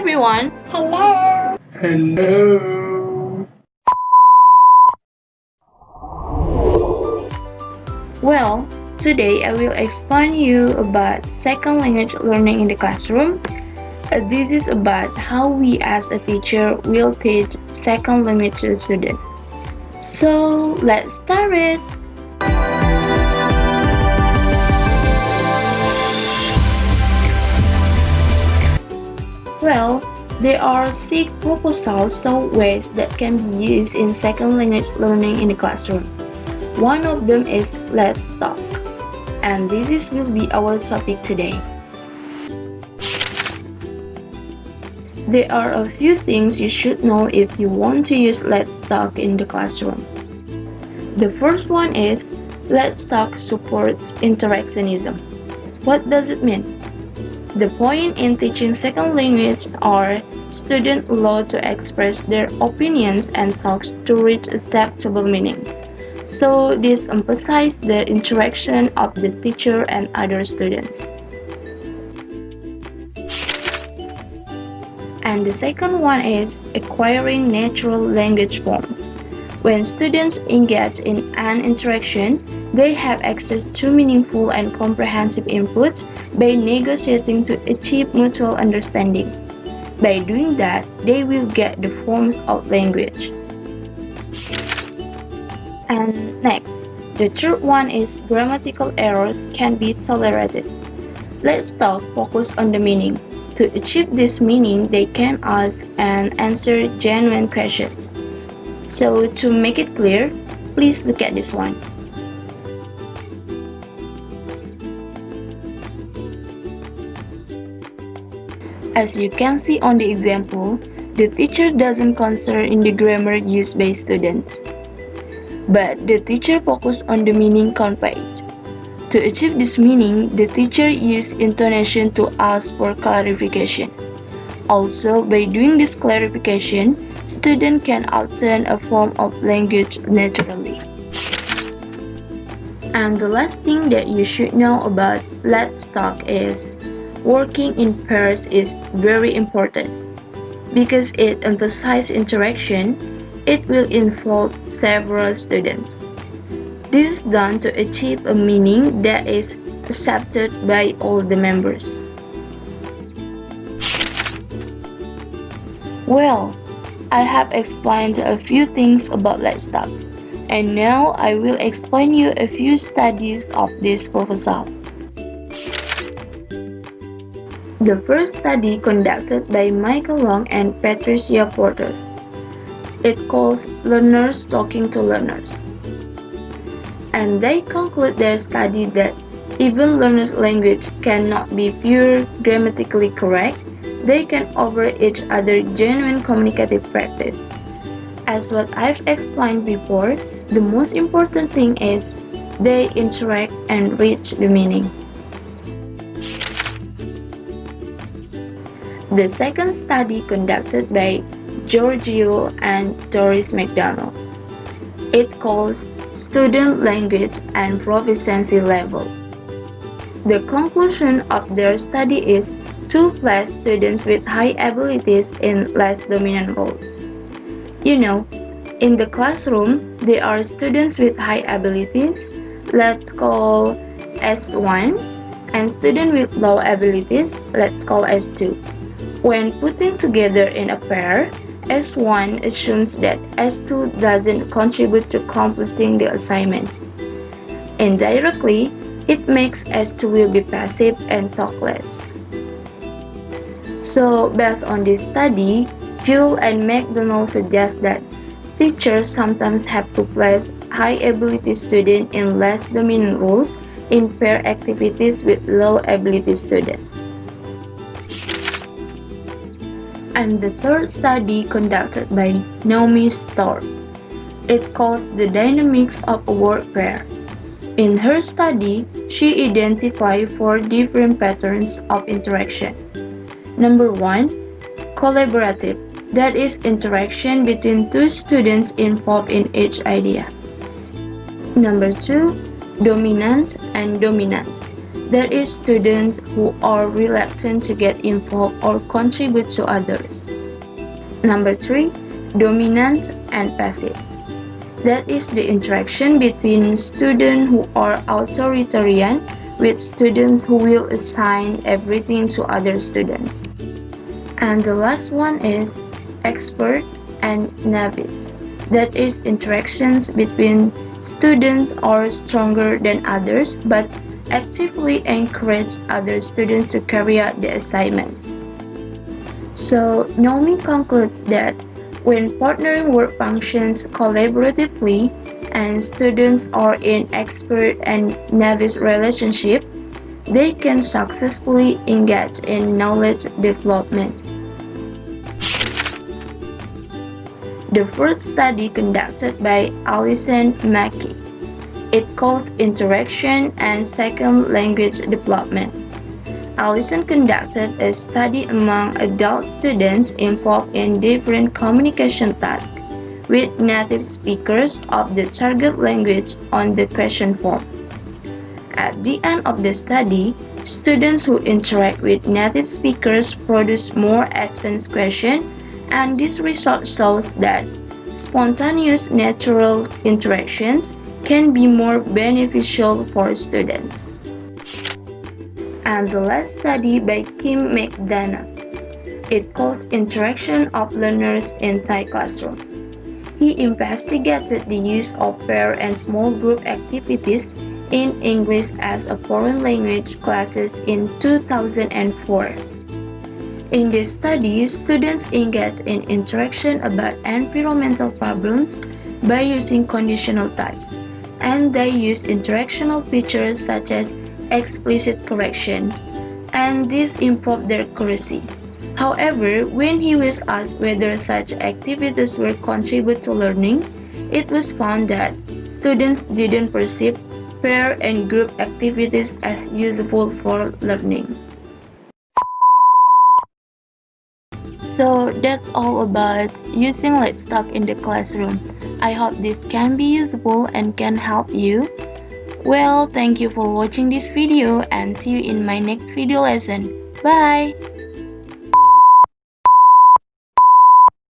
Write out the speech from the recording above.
everyone. Hello. Hello. Well, today I will explain you about second language learning in the classroom. This is about how we as a teacher will teach second language to students. So let's start it. Well, there are six proposal softwares that can be used in second language learning in the classroom. One of them is Let's Talk, and will be our topic today. There are a few things you should know if you want to use Let's Talk in the classroom. The first one is Let's Talk supports interactionism. What does it mean? The point in teaching second language are students allowed to express their opinions and thoughts to reach acceptable meanings. So this emphasizes the interaction of the teacher and other students. And the second one is acquiring natural language forms. When students engage in an interaction, they have access to meaningful and comprehensive inputs by negotiating to achieve mutual understanding. By doing that, they will get the forms of language. And next, the third one is grammatical errors can be tolerated. Let's talk focus on the meaning. To achieve this meaning, they can ask and answer genuine questions. So to make it clear, please look at this one. As you can see on the example, the teacher doesn't concern in the grammar used by students, but the teacher focuses on the meaning conveyed. To achieve this meaning, the teacher used intonation to ask for clarification. Also, by doing this clarification, students can obtain a form of language naturally. And the last thing that you should know about Let's Talk is working in pairs is very important. Because it emphasizes interaction, it will involve several students. This is done to achieve a meaning that is accepted by all the members. Well, I have explained a few things about Let's Talk, and now I will explain you a few studies of this proposal. The first study conducted by Michael Long and Patricia Porter. It calls Learners Talking to Learners. And they conclude their study that even learners' language cannot be pure grammatically correct, they can offer each other genuine communicative practice. As what I've explained before, the most important thing is they interact and reach the meaning. The second study conducted by Giorgio and Doris McDonald. It calls Student Language and Proficiency Level. The conclusion of their study is to place students with high abilities in less dominant roles. You know, in the classroom, there are students with high abilities, let's call S1, and students with low abilities, let's call S2. When putting together in a pair, S1 assumes that S2 doesn't contribute to completing the assignment. Indirectly, it makes S2 will be passive and talk less. So, based on this study, Fuel and McDonald suggest that teachers sometimes have to place high-ability students in less dominant roles in pair activities with low-ability students. And the third study conducted by Naomi Storr. It calls the dynamics of a word pair. In her study, she identified 4 different patterns of interaction. Number 1, collaborative, that is interaction between 2 students involved in each idea. Number 2, dominant and dominant, That is, students who are reluctant to get involved or contribute to others. Number 3, dominant and passive. That is the interaction between students who are authoritarian with students who will assign everything to other students. And the last one is expert and novice. That is interactions between students are stronger than others but actively encourage other students to carry out the assignments. So, Naomi concludes that when partnering work functions collaboratively and students are in expert and novice relationship, they can successfully engage in knowledge development. The first study conducted by Alison Mackey. It called Interaction and Second Language Development. Allison conducted a study among adult students involved in different communication tasks with native speakers of the target language on the question form. At the end of the study, students who interact with native speakers produce more advanced questions, and this result shows that spontaneous natural interactions can be more beneficial for students. And the last study by Kim McDonough. It calls Interaction of Learners in Thai Classroom. He investigated the use of pair and small group activities in English as a foreign language classes in 2004. In this study, students engaged in interaction about environmental problems by using conditional types, and they use interactional features such as explicit correction, and this improved their accuracy. However, when he was asked whether such activities will contribute to learning, it was found that students didn't perceive pair and group activities as useful for learning. So that's all about using Let's Talk in the classroom. I hope this can be useful and can help you. Well, thank you for watching this video and see you in my next video lesson. Bye!